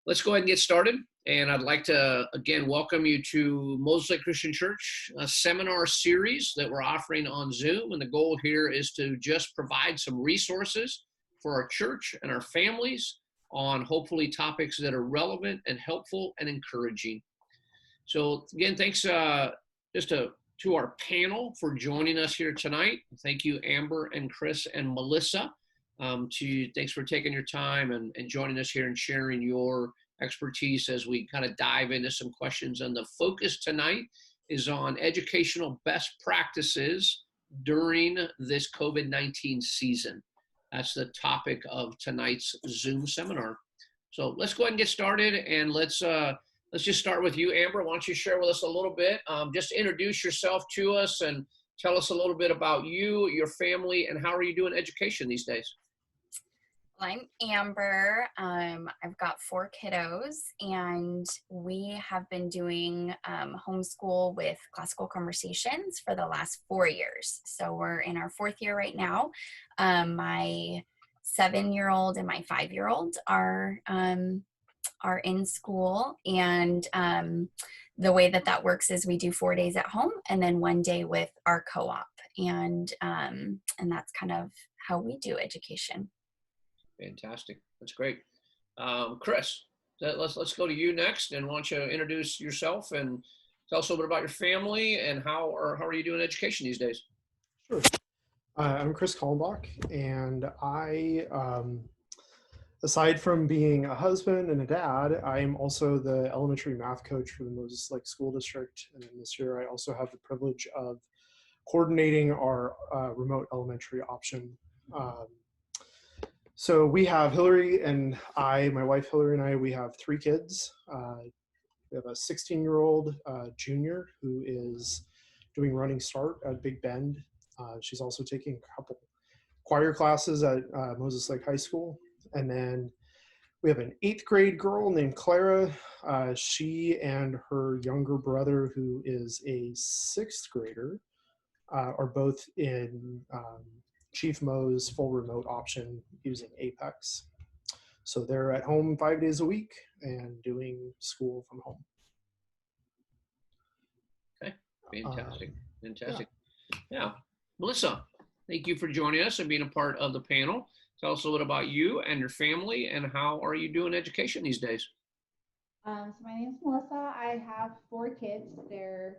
let's go ahead and get started. And I'd like to, again, welcome you to Moses Lake Christian Church, a seminar series that we're offering on Zoom. And the goal here is to just provide some resources for our church and our families on hopefully topics that are relevant and helpful and encouraging. So again, thanks to our panel for joining us here tonight. Thank you, Amber and Chris and Melissa. Thanks for taking your time and joining us here and sharing your expertise as we kind of dive into some questions. And the focus tonight is on educational best practices during this COVID-19 season. That's the topic of tonight's Zoom seminar. So let's go ahead and get started, and let's just start with you, Amber. Why don't you share with us a little bit, just introduce yourself to us and tell us a little bit about you, your family, and how are you doing education these days? I'm Amber. I've got 4 kiddos, and we have been doing homeschool with Classical Conversations for the last 4 years. So we're in our 4th year right now. My 7-year-old and my 5-year-old are in school, and the way that works is we do 4 days at home and then 1 day with our co-op, and that's kind of how we do education. Fantastic. That's great. Chris, let's go to you next, and why don't you introduce yourself and tell us a little bit about your family and how are you doing education these days? Sure. I'm Chris Kallenbach, and I, aside from being a husband and a dad, I am also the elementary math coach for the Moses Lake School District. And this year I also have the privilege of coordinating our remote elementary option. So we have Hillary and I, my wife Hillary and I, we have 3 kids. We have a 16-year-old junior who is doing Running Start at Big Bend. She's also taking a couple choir classes at Moses Lake High School. And then we have an 8th grade girl named Clara. She and her younger brother, who is a 6th grader, are both in Chief Mo's full remote option using Apex. So they're at home 5 days a week and doing school from home. Okay, fantastic. Yeah. Melissa, thank you for joining us and being a part of the panel. Tell us a little about you and your family and how are you doing education these days? So my name is Melissa. I have 4 kids. They're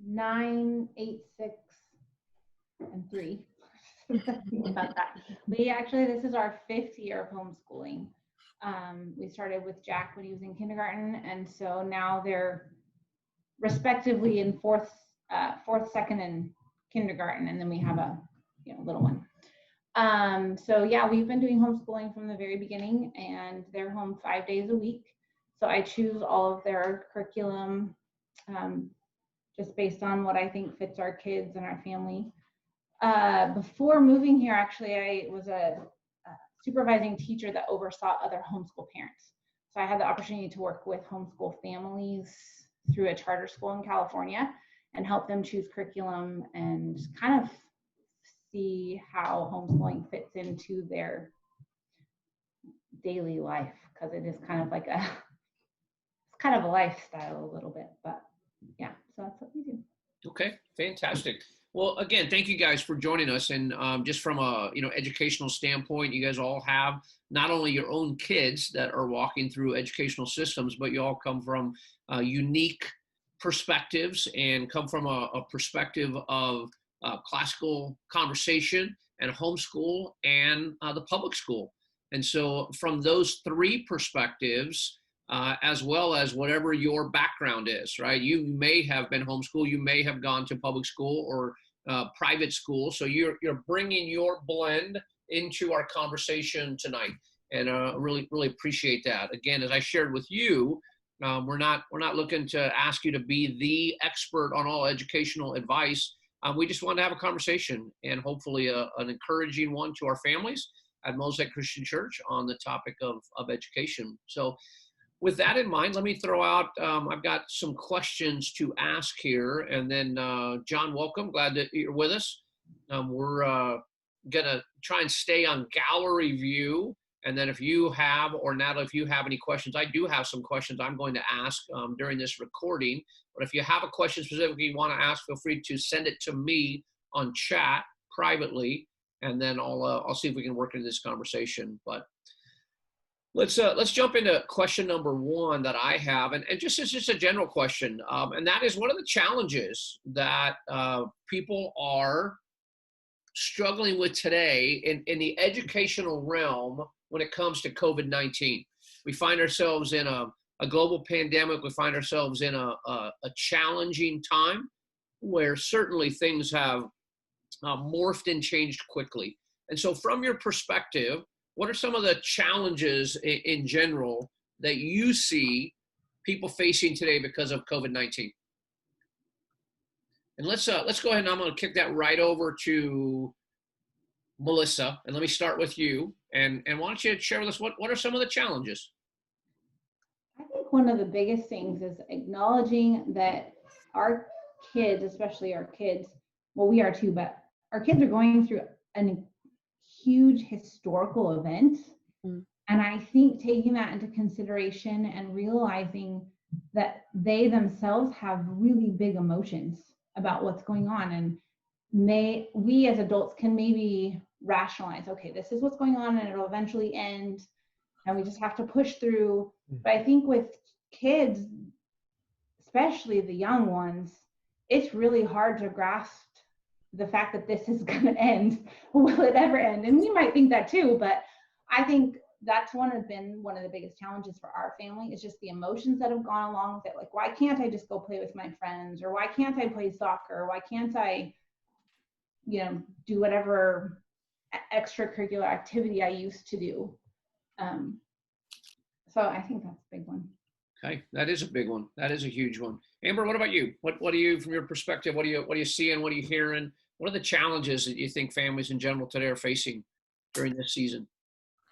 9, 8, 6, and 3. About that. This is our 5th year of homeschooling. We started with Jack when he was in kindergarten, and so now they're respectively in 4th, 2nd, and kindergarten, and then we have a little one. So yeah, we've been doing homeschooling from the very beginning, and they're home 5 days a week. So I choose all of their curriculum just based on what I think fits our kids and our family. Before moving here, actually, I was a supervising teacher that oversaw other homeschool parents. So I had the opportunity to work with homeschool families through a charter school in California and help them choose curriculum and kind of see how homeschooling fits into their daily life, because it is kind of like it's kind of a lifestyle a little bit, but yeah, so that's what we do. Okay, fantastic. Well, again, thank you guys for joining us. And just from a educational standpoint, you guys all have not only your own kids that are walking through educational systems, but you all come from unique perspectives and come from a perspective of classical conversation and homeschool and the public school. And so from those 3 perspectives, as well as whatever your background is, right? You may have been homeschooled, you may have gone to public school or private school. So you're bringing your blend into our conversation tonight, and really appreciate that. Again, as I shared with you, we're not looking to ask you to be the expert on all educational advice. We just want to have a conversation, and hopefully an encouraging one to our families at Moses Lake Christian Church on the topic of education. So with that in mind, let me throw out, I've got some questions to ask here. And then John, welcome, glad that you're with us. We're gonna try and stay on gallery view And then if you have, or Natalie, if you have any questions, I do have some questions I'm going to ask during this recording. But if you have a question specifically you want to ask, feel free to send it to me on chat privately, and then I'll see if we can work into this conversation. But let's jump into question number one that I have, and it's just a general question, and that is, what are the challenges that people are struggling with today in the educational realm when it comes to COVID-19? We find ourselves in a global pandemic. We find ourselves in a challenging time where certainly things have morphed and changed quickly. And so from your perspective, what are some of the challenges in general that you see people facing today because of COVID-19? And let's go ahead, and I'm going to kick that right over to Melissa. And let me start with you. And why don't you share with us what are some of the challenges? I think one of the biggest things is acknowledging that our kids, especially our kids, well, we are too, but our kids are going through a huge historical event. And I think taking that into consideration and realizing that they themselves have really big emotions about what's going on, and we as adults can maybe rationalize, okay, this is what's going on and it'll eventually end and we just have to push through. But I think with kids, especially the young ones, it's really hard to grasp the fact that this is going to end. Will it ever end? And we might think that too, but I think that's been one of the biggest challenges for our family. It's just the emotions that have gone along with it. Like, why can't I just go play with my friends? Or why can't I play soccer? Why can't I, do whatever extracurricular activity I used to do? So I think that's a big one. Okay, that is a big one. That is a huge one. Amber, what about you? What do you, from your perspective, what are you seeing? What are you hearing? What are the challenges that you think families in general today are facing during this season?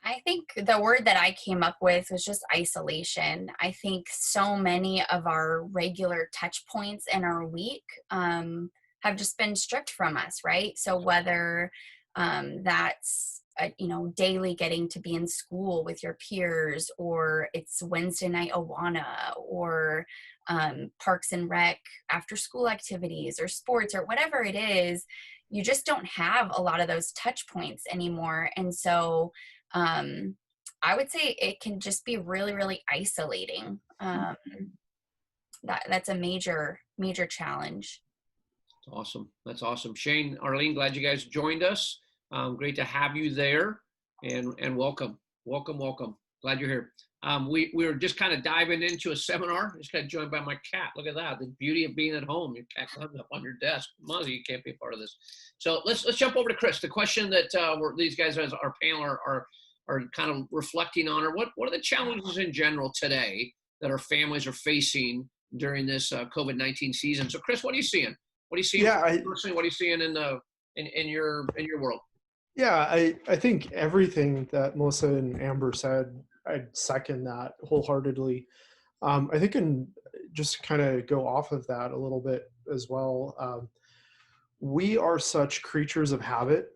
I think the word that I came up with was just isolation. I think so many of our regular touch points in our week have just been stripped from us, right? So whether that's daily getting to be in school with your peers, or it's Wednesday night Awana, or Parks and Rec after school activities, or sports, or whatever it is, you just don't have a lot of those touch points anymore. And so I would say it can just be really, really isolating. That's a major, major challenge. Awesome. That's awesome. Shane, Arlene, glad you guys joined us. Great to have you there, and welcome. Glad you're here. We were just kind of diving into a seminar. Just got joined by my cat. Look at that. The beauty of being at home. Your cat climbs up on your desk. Muzzy, you can't be a part of this. So let's jump over to Chris. The question that these guys as our panel are kind of reflecting on, or what are the challenges in general today that our families are facing during this COVID-19 season? So Chris, what are you seeing? What are you seeing personally? What are you seeing in your world? Yeah, I think everything that Melissa and Amber said, I'd second that wholeheartedly. I think, and just kind of go off of that a little bit as well, we are such creatures of habit,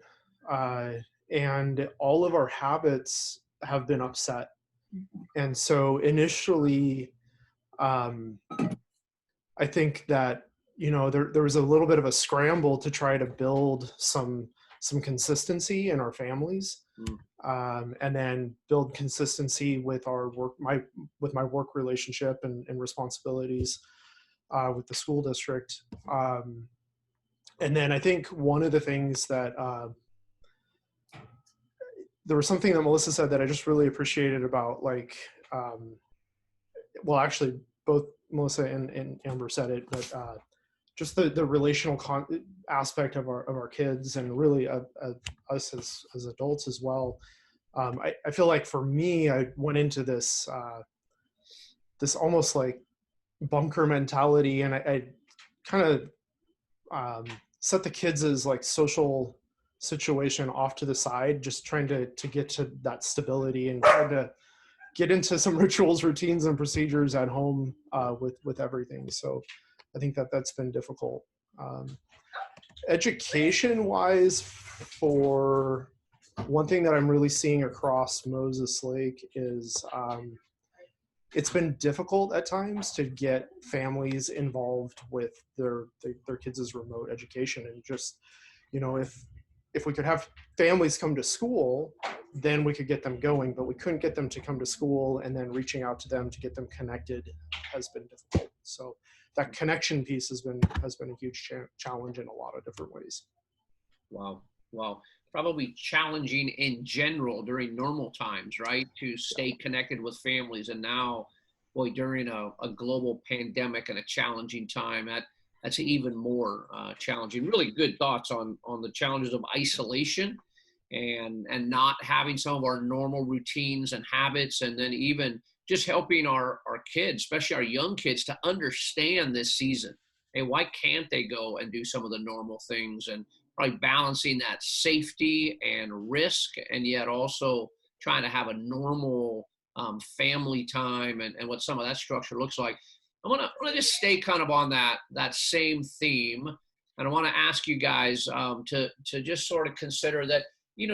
and all of our habits have been upset. And so initially, I think that, there was a little bit of a scramble to try to build some consistency in our families, and then build consistency with our work, with my work relationship and responsibilities with the school district. And then I think one of the things that there was something that Melissa said that I just really appreciated about, well, actually both Melissa and Amber said it, but just the relational aspect of our kids, and really us as adults as well. I feel like for me, I went into this almost like bunker mentality, and I kind of set the kids as like social situation off to the side, just trying to get to that stability and trying to get into some rituals, routines, and procedures at home with everything. So I think that's been difficult. Education wise, for One thing that I'm really seeing across Moses Lake is it's been difficult at times to get families involved with their kids' remote education. And just, if we could have families come to school, then we could get them going, but we couldn't get them to come to school, and then reaching out to them to get them connected has been difficult. So that connection piece has been a huge challenge in a lot of different ways. Wow. Wow. Probably challenging in general during normal times, right? To stay connected with families. And now, boy, during a global pandemic and a challenging time, that's even more challenging. Really good thoughts on the challenges of isolation and not having some of our normal routines and habits, and then even just helping our kids, especially our young kids, to understand this season. Hey, why can't they go and do some of the normal things? And probably balancing that safety and risk, and yet also trying to have a normal family time and what some of that structure looks like. I want to just stay kind of on that same theme, and I want to ask you guys to just sort of consider that.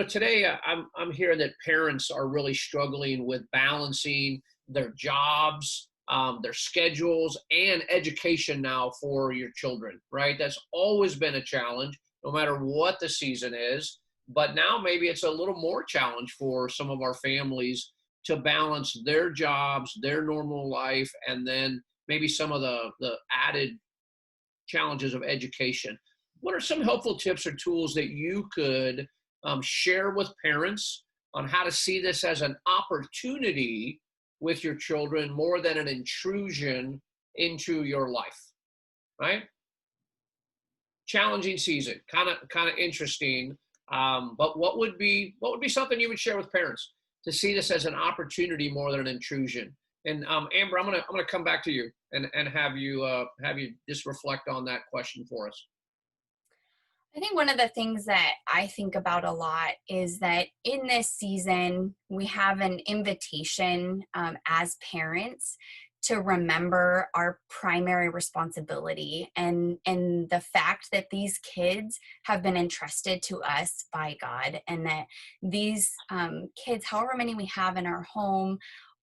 Today I'm hearing that parents are really struggling with balancing their jobs, their schedules, and education now for your children. Right, that's always been a challenge, no matter what the season is. But now maybe it's a little more challenge for some of our families to balance their jobs, their normal life, and then maybe some of the added challenges of education. What are some helpful tips or tools that you could share with parents on how to see this as an opportunity with your children more than an intrusion into your life, right? Challenging season, kind of interesting. But what would be something you would share with parents to see this as an opportunity more than an intrusion? And Amber, I'm gonna come back to you and have you just reflect on that question for us. I think one of the things that I think about a lot is that in this season, we have an invitation as parents to remember our primary responsibility and the fact that these kids have been entrusted to us by God, and that these kids, however many we have in our home,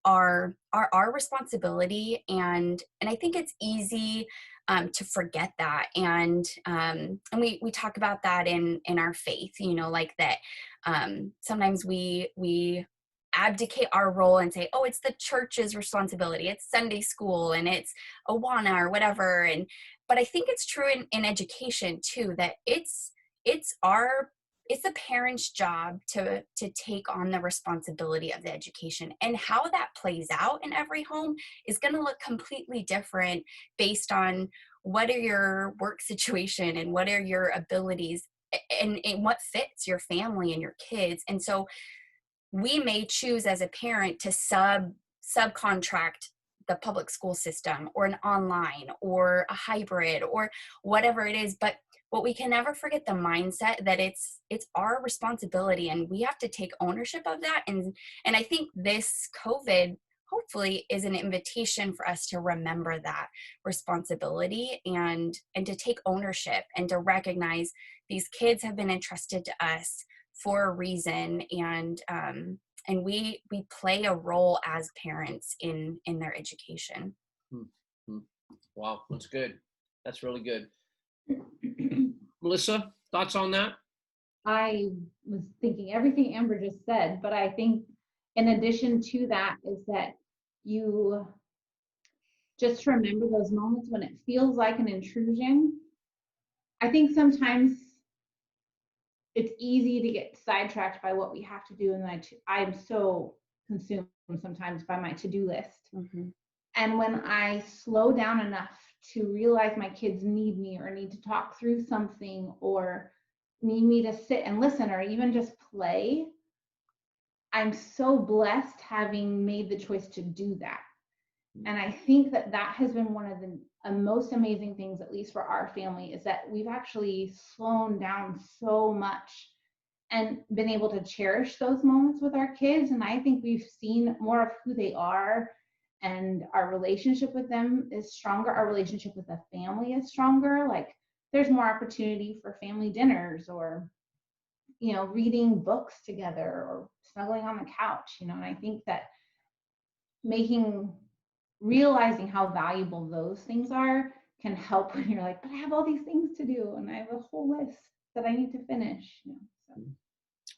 are our responsibility. And I think it's easy to forget that, and we talk about that in our faith, like that. Sometimes we abdicate our role and say, oh, it's the church's responsibility, it's Sunday school, and it's Awana or whatever. But I think it's true in education too, that it's the parents' job to take on the responsibility of the education. And how that plays out in every home is going to look completely different based on what are your work situation and what are your abilities and what fits your family and your kids. And so we may choose as a parent to subcontract the public school system or an online or a hybrid or whatever it is. But what we can never forget the mindset that it's our responsibility, and we have to take ownership of that. And I think this COVID hopefully is an invitation for us to remember that responsibility and to take ownership and to recognize these kids have been entrusted to us for a reason, and we play a role as parents in their education. Wow, that's good. That's really good. Melissa, thoughts on that? I was thinking everything Amber just said, but I think in addition to that is that you just remember those moments when it feels like an intrusion. I think sometimes it's easy to get sidetracked by what we have to do, and I'm so consumed sometimes by my to-do list. Mm-hmm. And when I slow down enough to realize my kids need me or need to talk through something or need me to sit and listen or even just play, I'm so blessed having made the choice to do that. And I think that has been one of the most amazing things, at least for our family, is that we've actually slowed down so much and been able to cherish those moments with our kids. And I think we've seen more of who they are, and our relationship with them is stronger. Our relationship with the family is stronger. Like, there's more opportunity for family dinners or reading books together or snuggling on the couch, and I think that realizing how valuable those things are can help when you're like, but I have all these things to do and I have a whole list that I need to finish. So.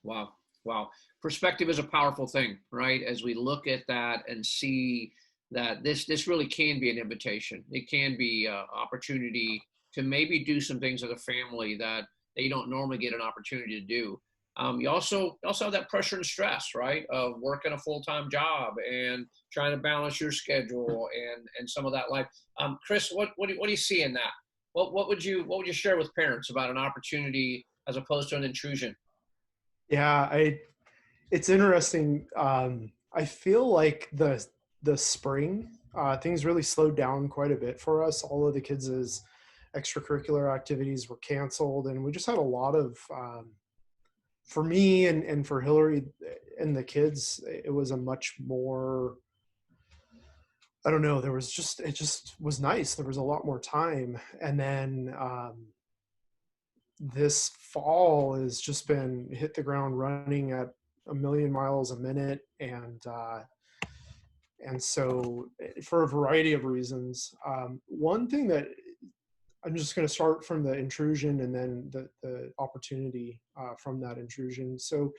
Wow. Wow. Perspective is a powerful thing, right? As we look at that and see that this really can be an invitation. It can be an opportunity to maybe do some things as a family that you don't normally get an opportunity to do. You also have that pressure and stress, right, of working a full-time job and trying to balance your schedule and some of that life. Chris, what do you see in that? What would you share with parents about an opportunity as opposed to an intrusion? Yeah, it's interesting. I feel like the spring, things really slowed down quite a bit for us. All of the kids' extracurricular activities were canceled, and we just had a lot of, for me and for Hillary and the kids, it was a much more, I don't know, it just was nice. There was a lot more time. And then this fall has just been hit the ground running at a million miles a minute. And so for a variety of reasons, one thing that I'm just going to start from the intrusion and then the opportunity from that intrusion. So,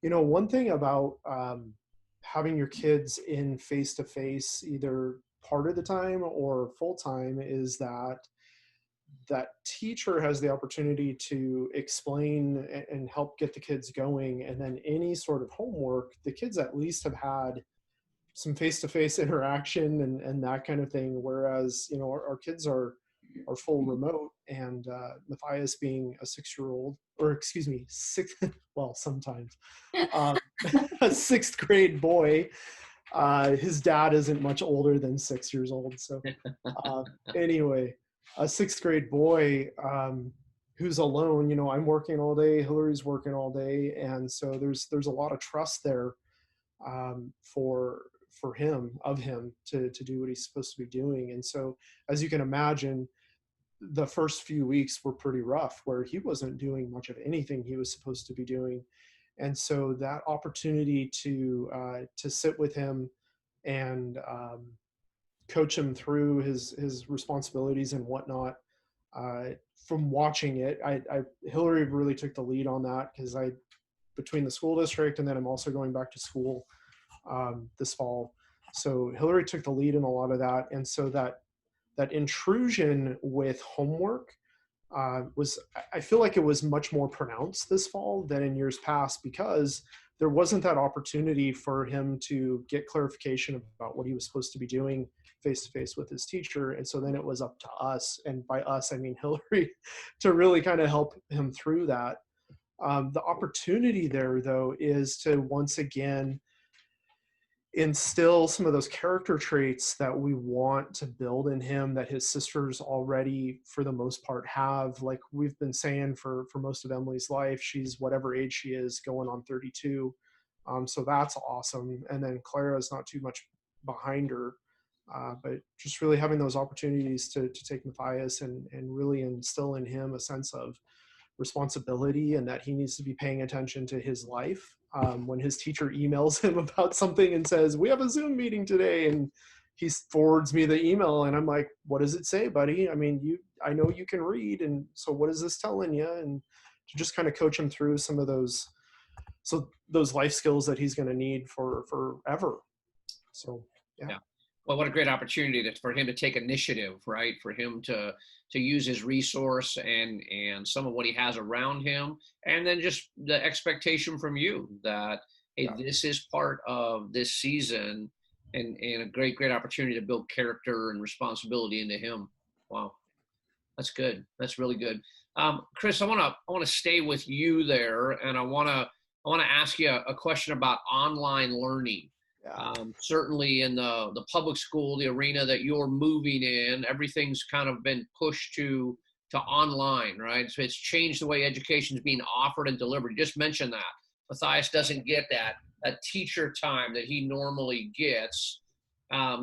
one thing about having your kids in face-to-face either part of the time or full-time is that teacher has the opportunity to explain and help get the kids going. And then any sort of homework, the kids at least have had some face-to-face interaction and that kind of thing. Whereas, our kids are full remote, and Matthias being a 6-year-old, or excuse me, well, sometimes a 6th grade boy, his dad isn't much older than 6 years old. So anyway, a 6th grade boy who's alone, I'm working all day, Hillary's working all day. And so there's a lot of trust there for him to do what he's supposed to be doing. And so, as you can imagine, the first few weeks were pretty rough, where he wasn't doing much of anything he was supposed to be doing. And so that opportunity to sit with him and coach him through his responsibilities and whatnot, from watching it, Hillary really took the lead on that, because between the school district and then I'm also going back to school this fall. So Hillary took the lead in a lot of that. And so that intrusion with homework I feel like it was much more pronounced this fall than in years past, because there wasn't that opportunity for him to get clarification about what he was supposed to be doing face-to-face with his teacher. And so then it was up to us, and by us, I mean Hillary, to really kind of help him through that. The opportunity there, though, is to once again instill some of those character traits that we want to build in him, that his sisters already, for the most part, have. Like we've been saying for most of Emily's life, she's whatever age she is, going on 32. So that's awesome. And then Clara's not too much behind her. But just really having those opportunities to take Matthias and really instill in him a sense of responsibility, and that he needs to be paying attention to his life. When his teacher emails him about something and says, "We have a Zoom meeting today," and he forwards me the email, and I'm like, "What does it say, buddy? I mean, I know you can read, and so what is this telling you?" And to just kind of coach him through some of those life skills that he's going to need for forever. So yeah. Well, what a great opportunity for him to take initiative, right? For him to use his resource and some of what he has around him, and then just the expectation from you that, hey, this is part of this season, and a great opportunity to build character and responsibility into him. Wow, that's good. That's really good. Chris, I want to stay with you there, and I want to ask you a question about online learning. Certainly in the public school, the arena that you're moving in, everything's kind of been pushed to online, right? So it's changed the way education is being offered and delivered. You just mentioned that. Matthias doesn't get that teacher time that he normally gets.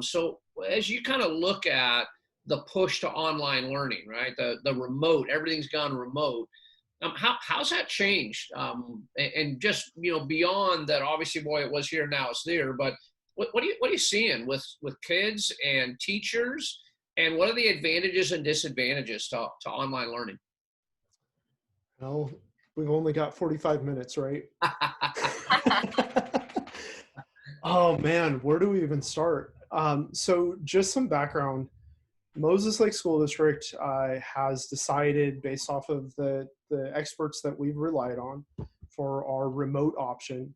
So as you kind of look at the push to online learning, right? The remote, everything's gone remote. How's that changed? And just, beyond that, obviously, boy, it was here, now it's there. But what are you seeing with kids and teachers, and what are the advantages and disadvantages to online learning? Well, we've only got 45 minutes, right? Oh man, where do we even start? So just some background. Moses Lake School District has decided, based off of the experts that we've relied on for our remote option,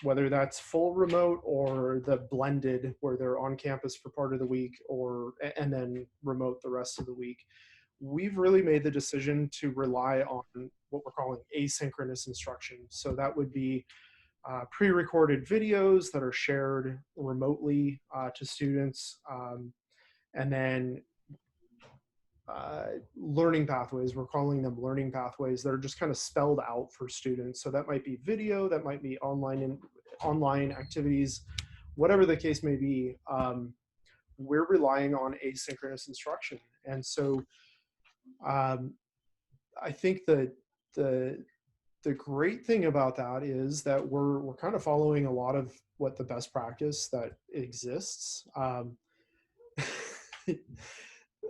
whether that's full remote or the blended, where they're on campus for part of the week and then remote the rest of the week. We've really made the decision to rely on what we're calling asynchronous instruction. So that would be pre-recorded videos that are shared remotely to students, and then learning pathways. We're calling them learning pathways that are just kind of spelled out for students. So that might be video, that might be online activities, whatever the case may be. We're relying on asynchronous instruction, and so I think that the great thing about that is that we're kind of following a lot of what the best practice that exists.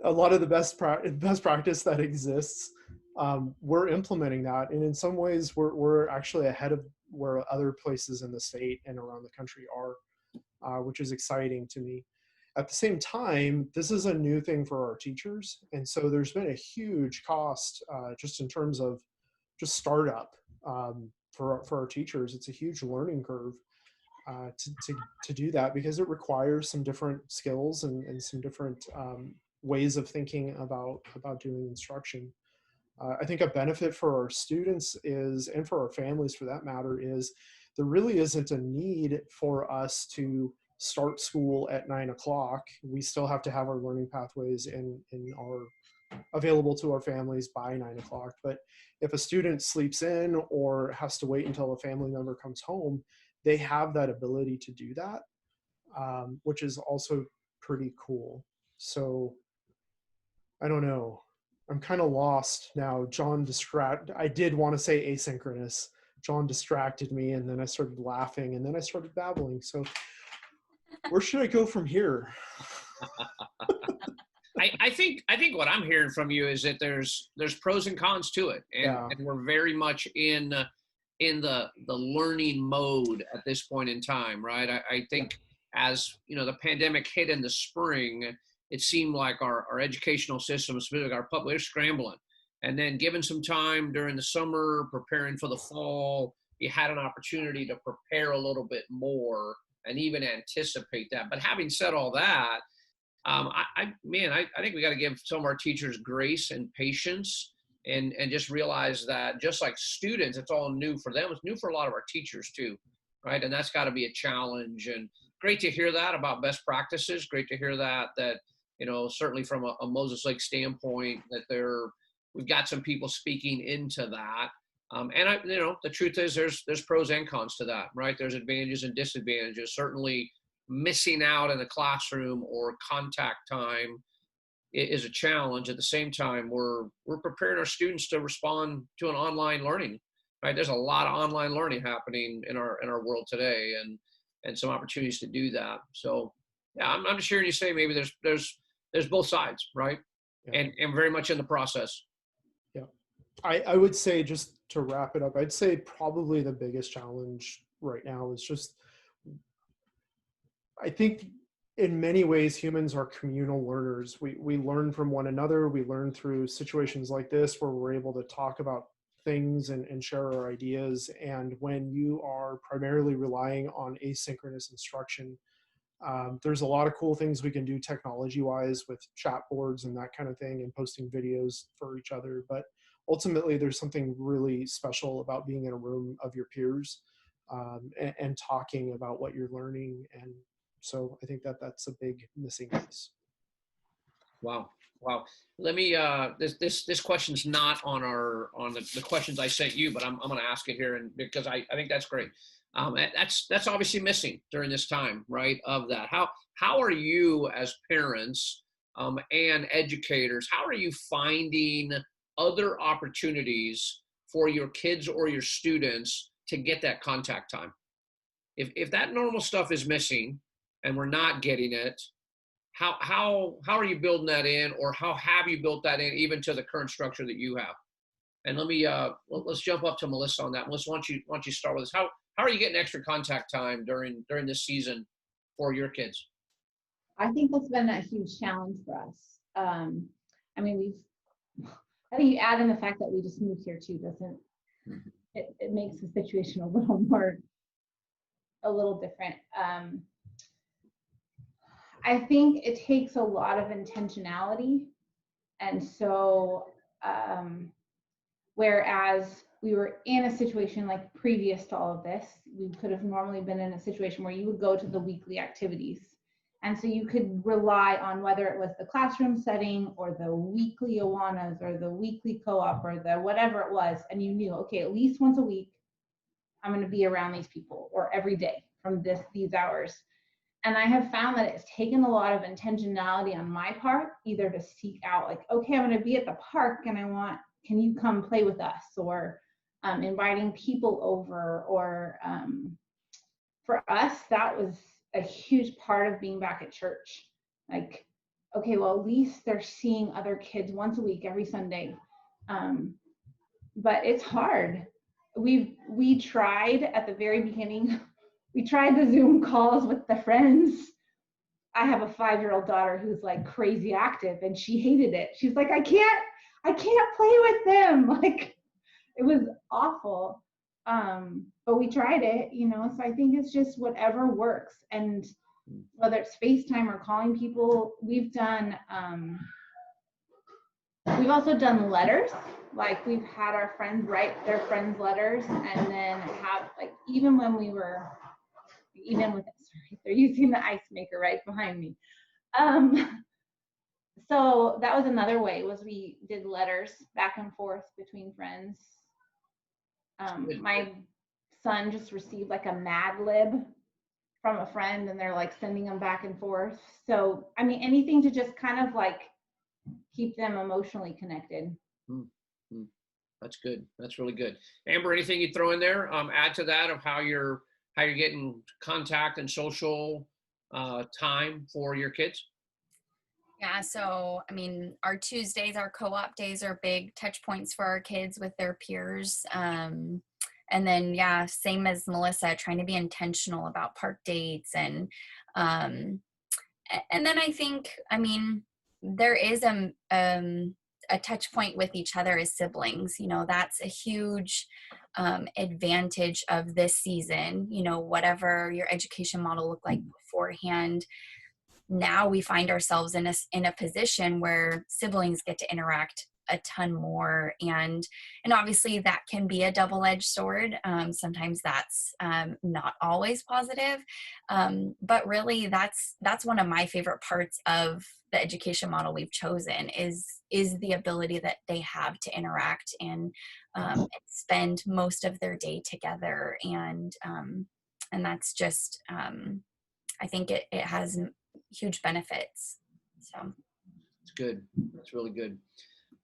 A lot of the best practice that exists, we're implementing that, and in some ways we're actually ahead of where other places in the state and around the country are, which is exciting to me. At the same time, this is a new thing for our teachers, and so there's been a huge cost just in terms of just startup for our teachers. It's a huge learning curve to do that, because it requires some different skills and some different ways of thinking about doing instruction. I think a benefit for our students is, and for our families for that matter, is there really isn't a need for us to start school at 9 o'clock. We still have to have our learning pathways in our available to our families by 9 o'clock. But if a student sleeps in or has to wait until a family member comes home, they have that ability to do that, which is also pretty cool. So I don't know. I'm kind of lost now. I did want to say asynchronous. John distracted me, and then I started laughing, and then I started babbling. So where should I go from here? I think what I'm hearing from you is that there's pros and cons to it, and we're very much in the learning mode at this point in time, right? I think as the pandemic hit in the spring, it seemed like our educational system, especially our public, they're scrambling. And then given some time during the summer, preparing for the fall, you had an opportunity to prepare a little bit more and even anticipate that. But having said all that, I think we got to give some of our teachers grace and patience, and just realize that just like students, it's all new for them. It's new for a lot of our teachers too, right? And that's got to be a challenge. And great to hear that about best practices. Great to hear that certainly from a Moses Lake standpoint, that we've got some people speaking into that. The truth is there's pros and cons to that, right? There's advantages and disadvantages. Certainly missing out in the classroom or contact time is a challenge. At the same time, we're preparing our students to respond to an online learning, right? There's a lot of online learning happening in our world today, and some opportunities to do that. So yeah, I'm just hearing you say maybe there's both sides, right? Yeah. And very much in the process. Yeah. I would say, just to wrap it up, I'd say probably the biggest challenge right now is just, I think in many ways, humans are communal learners. We learn from one another. We learn through situations like this where we're able to talk about things and share our ideas. And when you are primarily relying on asynchronous instruction, there's a lot of cool things we can do technology-wise with chat boards and that kind of thing, and posting videos for each other. But ultimately, there's something really special about being in a room of your peers and talking about what you're learning. And so I think that's a big missing piece. Wow. Let me, this question's not on the questions I sent you, but I'm going to ask it here, and because I think that's great. That's obviously missing during this time, right? Of that. How are you as parents and educators, how are you finding other opportunities for your kids or your students to get that contact time? If that normal stuff is missing and we're not getting it, how are you building that in, or how have you built that in even to the current structure that you have? And let's jump up to Melissa on that. Melissa, why don't you start with us? How are you getting extra contact time during this season for your kids? I think that's been a huge challenge for us. I mean, I think you add in the fact that we just moved here too, doesn't it makes the situation a little different. I think it takes a lot of intentionality. And so, whereas we were in a situation like previous to all of this, we could have normally been in a situation where you would go to the weekly activities. And so you could rely on whether it was the classroom setting or the weekly Awanas or the weekly co-op or the whatever it was. And you knew, okay, at least once a week, I'm going to be around these people, or every day from these hours. And I have found that it's taken a lot of intentionality on my part, either to seek out like, okay, I'm going to be at the park and can you come play with us? Or inviting people over, or for us, that was a huge part of being back at church. Like, okay, well, at least they're seeing other kids once a week, every Sunday. But it's hard. We tried at the very beginning, we tried the Zoom calls with the friends. I have a 5-year-old daughter who's like crazy active, and she hated it. She's like, I can't play with them. Like, it was awful. But we tried it, so I think it's just whatever works. And whether it's FaceTime or calling people, we've also done letters. Like, we've had our friends write their friends letters, and then have, like, sorry, they're using the ice maker right behind me. So that was another way, was we did letters back and forth between friends. My son just received like a Mad Lib from a friend, and they're like sending them back and forth. So, I mean, anything to just kind of like keep them emotionally connected. That's good. That's really good. Amber, anything you throw in there? Add to that of how you're getting contact and social time for your kids? Yeah, so I mean, our Tuesdays, our co-op days are big touch points for our kids with their peers. And then, yeah, same as Melissa, trying to be intentional about park dates. And then I think, I mean, there is a touch point with each other as siblings. That's a huge advantage of this season. Whatever your education model looked like beforehand, now we find ourselves in a position where siblings get to interact a ton more, and obviously that can be a double-edged sword. Sometimes that's not always positive, but really that's one of my favorite parts of the education model we've chosen is the ability that they have to interact and spend most of their day together, and that's just I think it has huge benefits. So it's good. That's really good.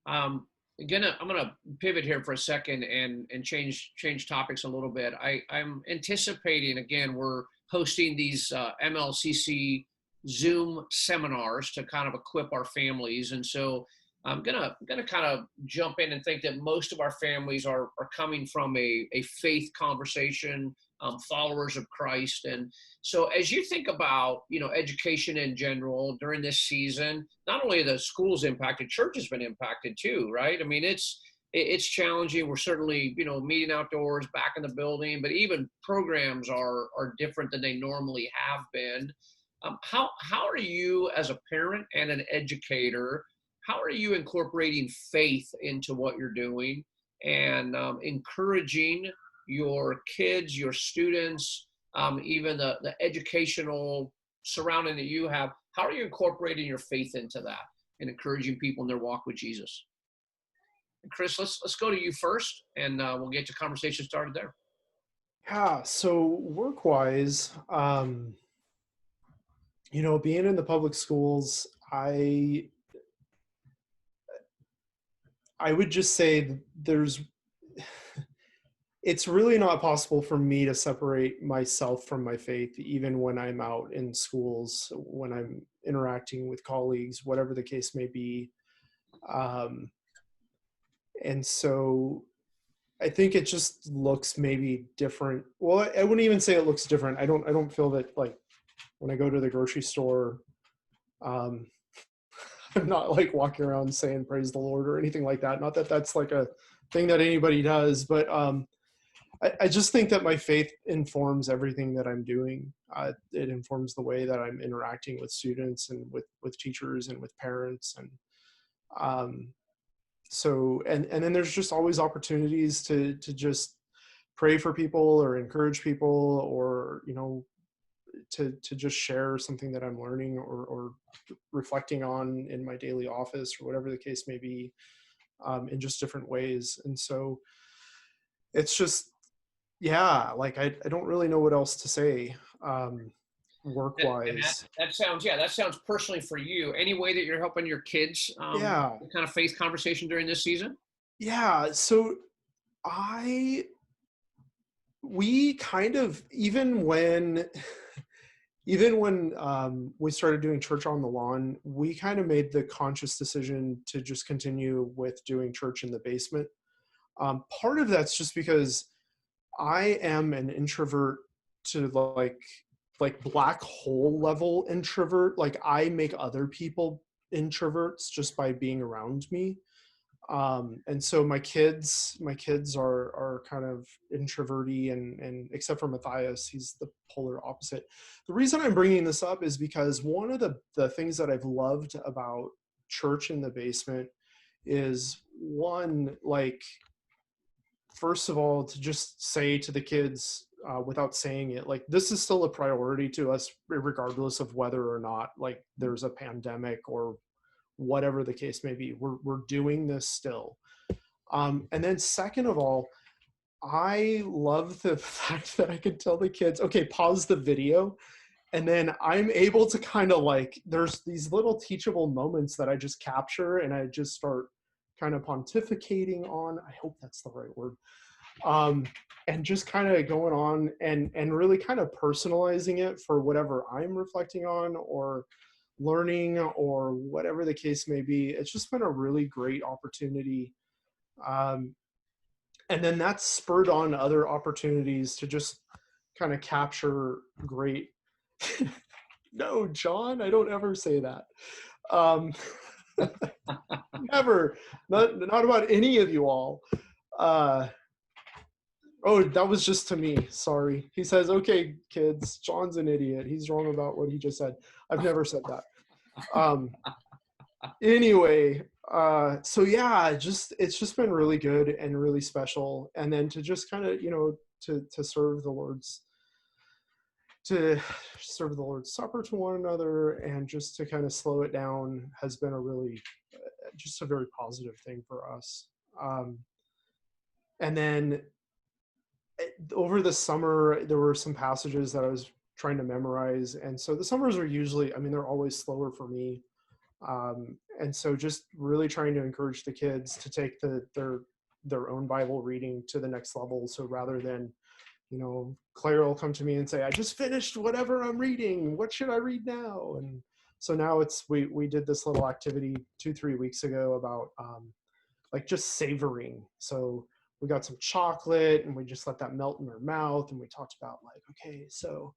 I'm gonna pivot here for a second and change topics a little bit. I'm anticipating, again, we're hosting these MLCC Zoom seminars to kind of equip our families, and so I'm gonna kind of jump in and think that most of our families are coming from a faith conversation, followers of Christ. And so as you think about, education in general during this season, not only the schools impacted, church has been impacted too, right? I mean, it's challenging. We're certainly, meeting outdoors, back in the building, but even programs are different than they normally have been. How are you, as a parent and an educator, how are you incorporating faith into what you're doing and encouraging your kids, your students, even the educational surrounding that you have? How are you incorporating your faith into that and encouraging people in their walk with Jesus? And Chris, let's go to you first, and we'll get your conversation started there. Yeah, so work-wise, being in the public schools, I would just say it's really not possible for me to separate myself from my faith, even when I'm out in schools, when I'm interacting with colleagues, whatever the case may be. And so I think it just looks maybe different. Well, I wouldn't even say it looks different. I don't feel that, like, when I go to the grocery store, I'm not like walking around saying praise the Lord or anything like that. Not that that's like a thing that anybody does, but I just think that my faith informs everything that I'm doing. It informs the way that I'm interacting with students and with teachers and with parents. And and then there's just always opportunities to just pray for people or encourage people, or, to just share something that I'm learning or reflecting on in my daily office, or whatever the case may be, in just different ways. And so it's just, yeah, like I don't really know what else to say, work And wise. that sounds personally for you. Any way that you're helping your kids, Yeah. kind of faith conversation during this season? Yeah. So we kind of, even when we started doing church on the lawn, we kind of made the conscious decision to just continue with doing church in the basement. Part of that's just because I am an introvert to like black hole level introvert. Like, I make other people introverts just by being around me. And so my kids are kind of introverty, and except for Matthias, he's the polar opposite. The reason I'm bringing this up is because one of the things that I've loved about church in the basement is, one, like, first of all, to just say to the kids, without saying it, like, this is still a priority to us, regardless of whether or not, like, there's a pandemic or whatever the case may be. We're doing this still. And then second of all, I love the fact that I can tell the kids, okay, pause the video. And then I'm able to kind of, like, there's these little teachable moments that I just capture, and I just start kind of pontificating on, I hope that's the right word, and just kind of going on and really kind of personalizing it for whatever I'm reflecting on or learning or whatever the case may be. It's just been a really great opportunity. And then that's spurred on other opportunities to just kind of capture great. No, John, I don't ever say that. Never, not about any of you all. Oh, that was just to me. Sorry. He says, okay, kids, John's an idiot. He's wrong about what he just said. I've never said that. Anyway, so yeah, it's just been really good and really special. And then to just kind of, to serve the Lord's Supper to one another, and just to kind of slow it down, has been a really, just a very positive thing for us. And then over the summer, there were some passages that I was trying to memorize. And so the summers are usually, I mean, they're always slower for me. And so just really trying to encourage the kids to take their own Bible reading to the next level. So rather than, Claire will come to me and say, I just finished whatever I'm reading. What should I read now? And so now we did this little activity 2-3 weeks ago about, like, just savoring. So we got some chocolate and we just let that melt in our mouth. And we talked about, like, okay, so,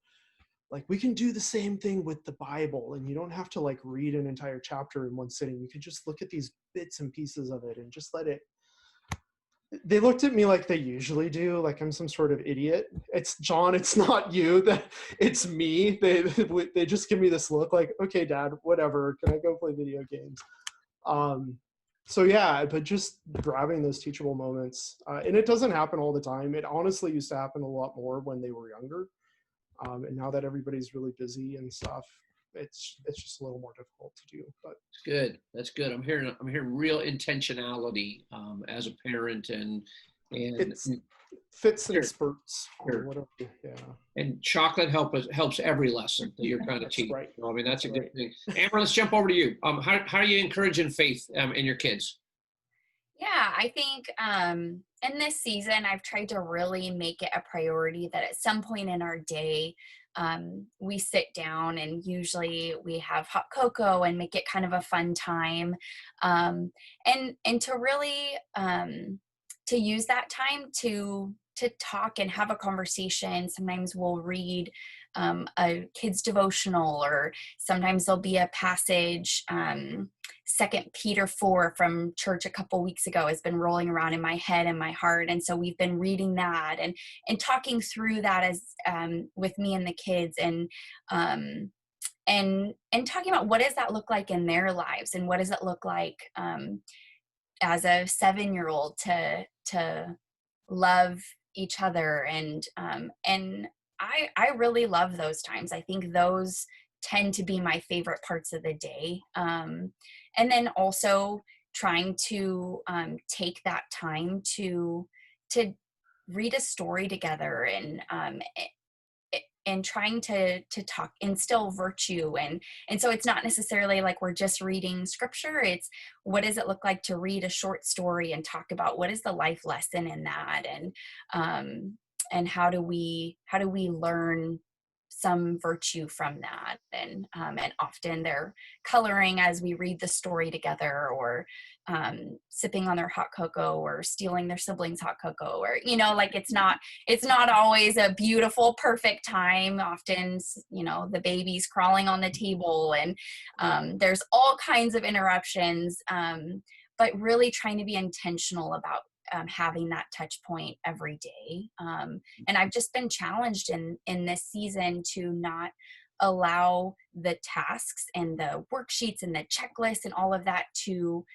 like, we can do the same thing with the Bible, and you don't have to, like, read an entire chapter in one sitting. You can just look at these bits and pieces of it and just let it. They looked at me like they usually do, like I'm some sort of idiot. It's John, it's not you, that it's me. They just give me this look like, okay, Dad, whatever. Can I go play video games? So yeah, but just grabbing those teachable moments, and it doesn't happen all the time. It honestly used to happen a lot more when they were younger. And now that everybody's really busy and stuff, it's just a little more difficult to do. But It's good. That's good. I'm hearing real intentionality, as a parent, and it fits in Sure. spurts or Sure. whatever. Yeah, and chocolate helps every lesson that you're trying to that's teach. right. So, I mean, that's a That's good thing. Amber, let's jump over to you. How are you encouraging faith, in your kids? Yeah, I think in this season, I've tried to really make it a priority that at some point in our day, we sit down and usually we have hot cocoa and make it kind of a fun time. And to really to use that time to talk and have a conversation. Sometimes we'll read a kid's devotional, or sometimes there'll be a passage. Second Peter 4 from church a couple weeks ago has been rolling around in my head and my heart, and so we've been reading that and talking through that as with me and the kids, um, and talking about what does that look like in their lives, and what does it look like as a 7-year-old to love each other, and I really love those times. I think those tend to be my favorite parts of the day. And then also trying to take that time to read a story together, and trying to talk, instill virtue, and so it's not necessarily like we're just reading scripture. It's what does it look like to read a short story and talk about what is the life lesson in that, and how do we learn some virtue from that, and often they're coloring as we read the story together, or sipping on their hot cocoa, or stealing their siblings hot cocoa, or like it's not always a beautiful perfect time. Often the baby's crawling on the table, and there's all kinds of interruptions, but really trying to be intentional about having that touch point every day. And I've just been challenged in this season to not allow the tasks and the worksheets and the checklists and all of that to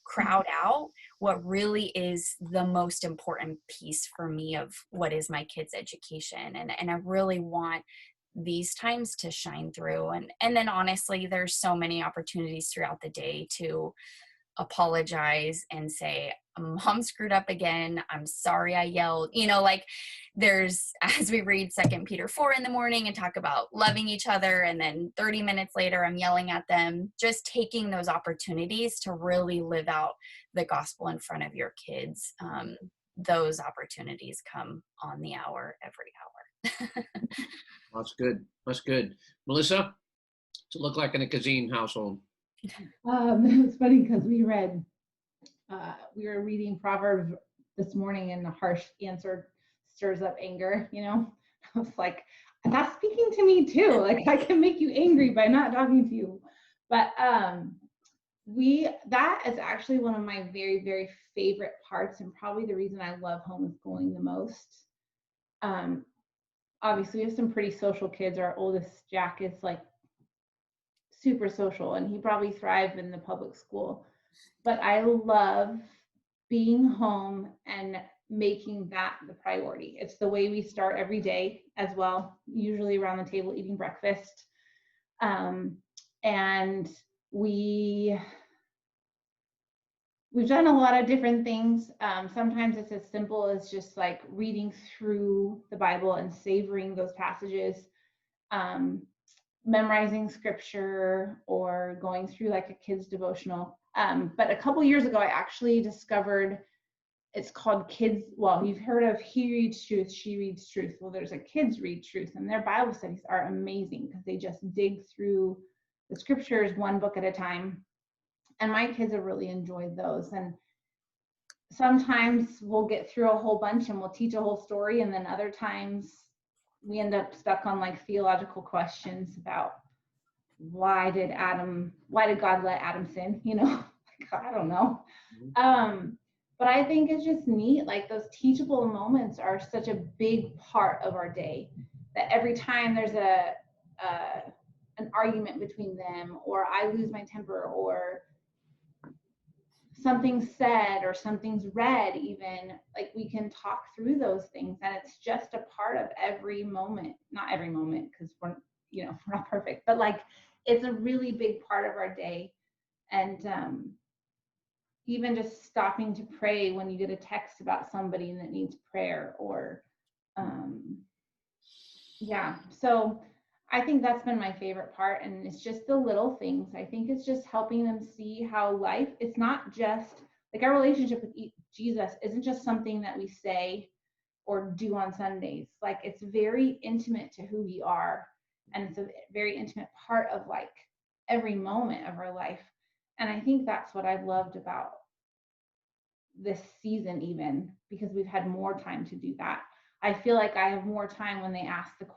crowd out what really is the most important piece for me of what is my kids' education. And I really want these times to shine through. And then honestly, there's so many opportunities throughout the day to apologize and say, Mom screwed up again, I'm sorry I yelled. Like there's, as we read Second Peter 4 in the morning and talk about loving each other, and then 30 minutes later I'm yelling at them. Just taking those opportunities to really live out the gospel in front of your kids. Those opportunities come on the hour, every hour. That's good. That's good. Melissa, to look like in a Kazine household. It's funny because we were reading Proverbs this morning, and the harsh answer stirs up anger. I was like, that's speaking to me too. Like I can make you angry by not talking to you. But that is actually one of my very, very favorite parts, and probably the reason I love homeschooling the most. Obviously we have some pretty social kids. Our oldest, Jack, is like super social, and he probably thrived in the public school. But I love being home and making that the priority. It's the way we start every day as well, usually around the table eating breakfast. And we've done a lot of different things. Sometimes it's as simple as just like reading through the Bible and savoring those passages. Memorizing scripture, or going through like a kid's devotional. But a couple years ago, I actually discovered, it's called Kids. Well, you've heard of He Reads Truth, She Reads Truth. Well, there's a Kids Read Truth, and their Bible studies are amazing because they just dig through the scriptures one book at a time. And my kids have really enjoyed those. And sometimes we'll get through a whole bunch and we'll teach a whole story, and then other times we end up stuck on like theological questions about why did God let Adam sin? I don't know. But I think it's just neat. Like those teachable moments are such a big part of our day, that every time there's an argument between them, or I lose my temper, or something's said or something's read, even, like we can talk through those things, and it's just a part of every moment. Not every moment, because we're not perfect, but like it's a really big part of our day. And even just stopping to pray when you get a text about somebody that needs prayer, or so I think that's been my favorite part. And it's just the little things. I think it's just helping them see how life, it's not just Like our relationship with Jesus isn't just something that we say or do on Sundays. Like it's very intimate to who we are. And it's a very intimate part of like every moment of our life. And I think that's what I've loved about this season, even because we've had more time to do that. I feel like I have more time when they ask the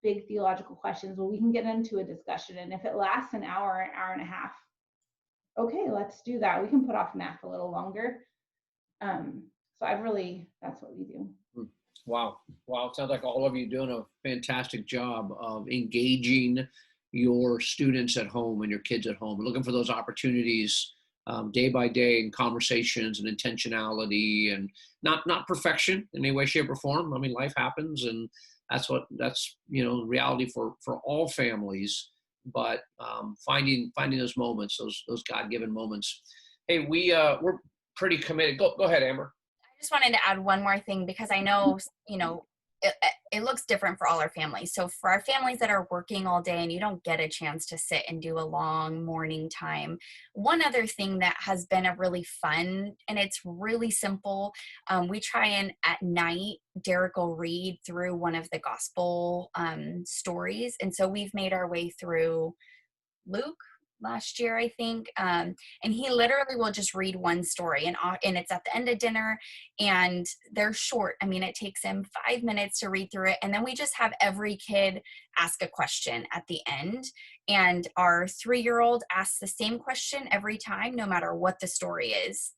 big theological questions. Well, we can get into a discussion. And if it lasts an hour and a half, okay, let's do that. We can put off math a little longer. So that's what we do. Wow. It sounds like all of you doing a fantastic job of engaging your students at home and your kids at home, and looking for those opportunities day by day in conversations and intentionality, and not perfection in any way, shape, or form. I mean, life happens, and that's reality for all families. But finding those moments, those God-given moments. Hey, we're pretty committed. Go ahead, Amber. I just wanted to add one more thing, because I know, it looks different for all our families. So for our families that are working all day and you don't get a chance to sit and do a long morning time, one other thing that has been a really fun, and it's really simple, we try and at night, Derek will read through one of the gospel stories. And so we've made our way through Luke last year, I think. And he literally will just read one story, and it's at the end of dinner, and they're short. I mean, it takes him 5 minutes to read through it. And then we just have every kid ask a question at the end. And our 3-year-old asks the same question every time, no matter what the story is.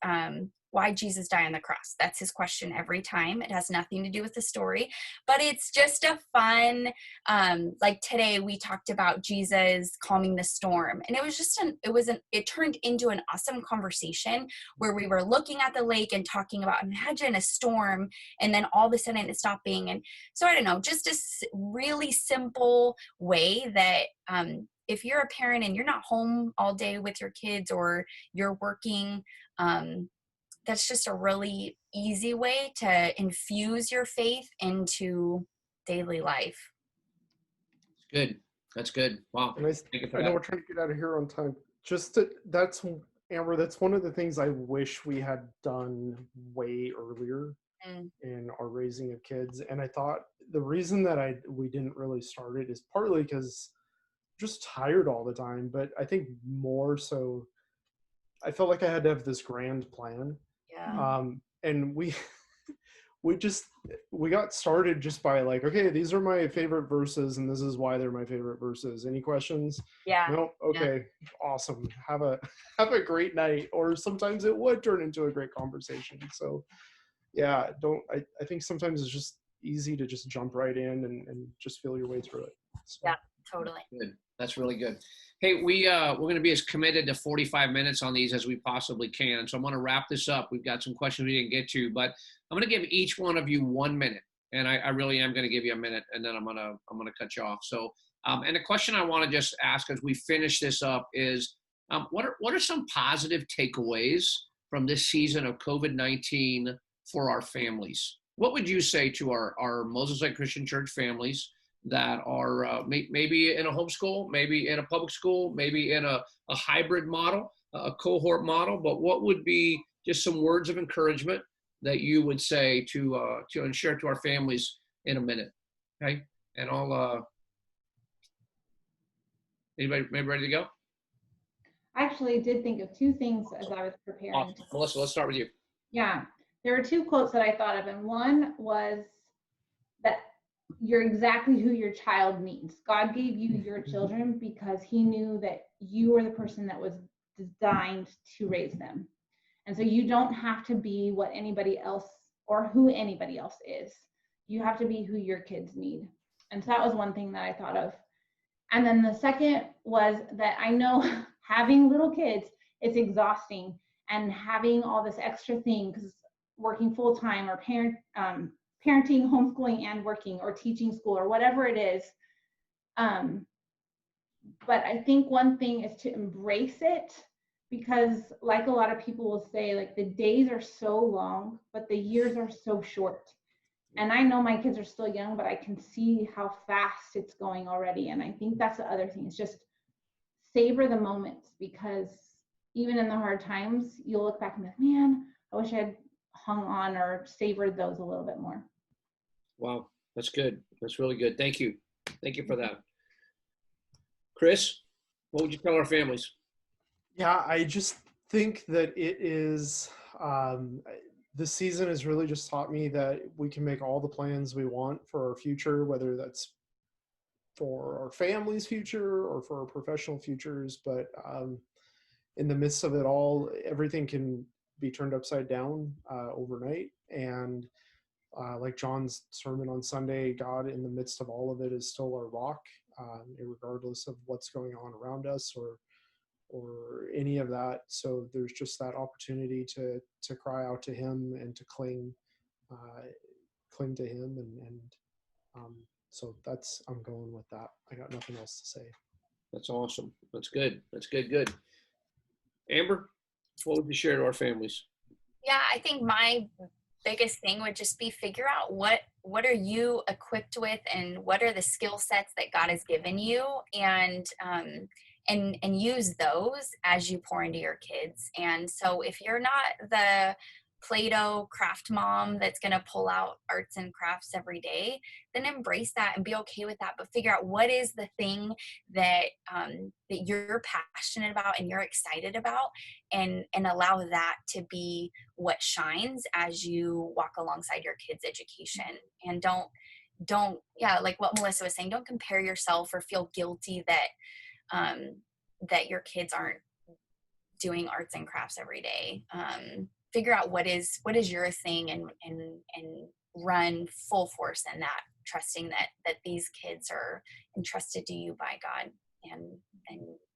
Why Jesus died on the cross? That's his question every time. It has nothing to do with the story, but it's just a fun, like today we talked about Jesus calming the storm, and it turned into an awesome conversation where we were looking at the lake and talking about, imagine a storm, and then all of a sudden it stopped being. And so I don't know, just a really simple way that, if you're a parent and you're not home all day with your kids, or you're working, that's just a really easy way to infuse your faith into daily life. Good. That's good. Wow. And I know we're trying to get out of here on time. Amber, that's one of the things I wish we had done way earlier in our raising of kids. And I thought the reason that we didn't really start it is partly because I'm just tired all the time, but I think more so I felt like I had to have this grand plan. Yeah. And we got started just by like, okay, these are my favorite verses and this is why they're my favorite verses. Any questions? Yeah. No. Okay. Yeah. Awesome. Have a great night. Or sometimes it would turn into a great conversation. So yeah, I think sometimes it's just easy to just jump right in and just feel your way through it. So. Yeah, totally. Good. That's really good. Hey, we're going to be as committed to 45 minutes on these as we possibly can. So I'm going to wrap this up. We've got some questions we didn't get to, but I'm going to give each one of you 1 minute, and I really am going to give you a minute, and then I'm going to cut you off. So, and the question I want to just ask as we finish this up is, what are some positive takeaways from this season of COVID-19 for our families? What would you say to our Moses Lake Christian Church families that are maybe in a homeschool, maybe in a public school, maybe in a hybrid model, a cohort model, but what would be just some words of encouragement that you would say to and share to our families in a minute? Okay, and I'll anybody maybe ready to go? I actually did think of 2 things as I was preparing. Awesome. Melissa, let's start with you. Yeah, there were 2 quotes that I thought of, and one was that you're exactly who your child needs. God gave you your children because he knew that you were the person that was designed to raise them. And so you don't have to be what anybody else or who anybody else is. You have to be who your kids need. And so that was one thing that I thought of. And then the second was that I know having little kids, it's exhausting, and having all this extra thing, because working full time or parenting, homeschooling, and working, or teaching school, or whatever it is. But I think one thing is to embrace it, because like a lot of people will say, like the days are so long, but the years are so short. And I know my kids are still young, but I can see how fast it's going already. And I think that's the other thing, is just savor the moments, because even in the hard times, you'll look back and be like, man, I wish I had hung on or savored those a little bit more. Wow, that's good. That's really good. Thank you. Thank you for that. Chris, what would you tell our families? Yeah, I just think that it is, this season has really just taught me that we can make all the plans we want for our future, whether that's for our family's future or for our professional futures. But in the midst of it all, everything can be turned upside down overnight. And like John's sermon on Sunday, God in the midst of all of it is still our rock, regardless of what's going on around us or any of that. So there's just that opportunity to cry out to him and to cling to him. So I'm going with that. I got nothing else to say. That's awesome. That's good. That's good. Good. Amber, what would you share to our families? Yeah, I think my biggest thing would just be figure out what are you equipped with and what are the skill sets that God has given you, and use those as you pour into your kids. And so if you're not the Play-Doh craft mom that's going to pull out arts and crafts every day, then embrace that and be okay with that. But figure out what is the thing that that you're passionate about and you're excited about, and allow that to be what shines as you walk alongside your kids' education. And don't like what Melissa was saying, don't compare yourself or feel guilty that your kids aren't doing arts and crafts every day. Figure out what is your thing and run full force in that, trusting that these kids are entrusted to you by God, and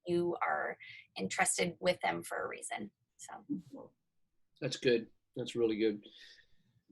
you are entrusted with them for a reason. So That's good. That's really good.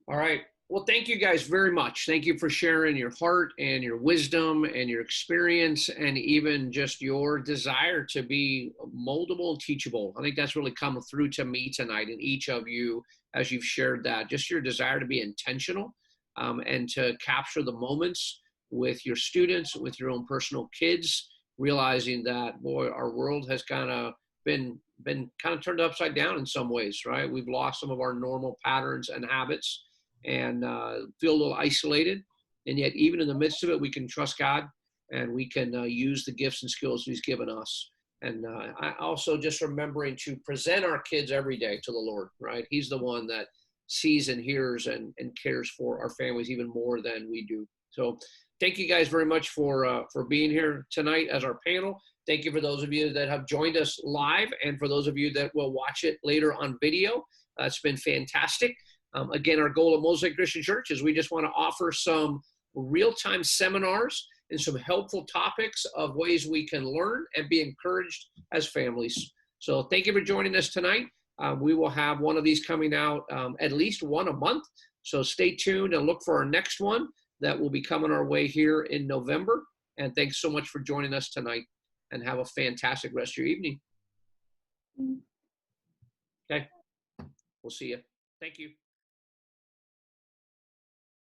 All right. Well, thank you guys very much. Thank you for sharing your heart and your wisdom and your experience and even just your desire to be moldable and teachable. I think that's really come through to me tonight in each of you as you've shared that. Just your desire to be intentional and to capture the moments with your students, with your own personal kids, realizing that, boy, our world has kind of been kind of turned upside down in some ways, right? We've lost some of our normal patterns and habits and feel a little isolated. And yet, even in the midst of it, we can trust God and we can use the gifts and skills He's given us. And I also just remembering to present our kids every day to the Lord, right? He's the one that sees and hears and cares for our families even more than we do. So thank you guys very much for being here tonight as our panel. Thank you for those of you that have joined us live and for those of you that will watch it later on video. It's been fantastic. Again, our goal at Mosaic Christian Church is we just want to offer some real-time seminars and some helpful topics of ways we can learn and be encouraged as families. So thank you for joining us tonight. We will have one of these coming out at least one a month. So stay tuned and look for our next one that will be coming our way here in November. And thanks so much for joining us tonight, and have a fantastic rest of your evening. Okay. We'll see you. Thank you.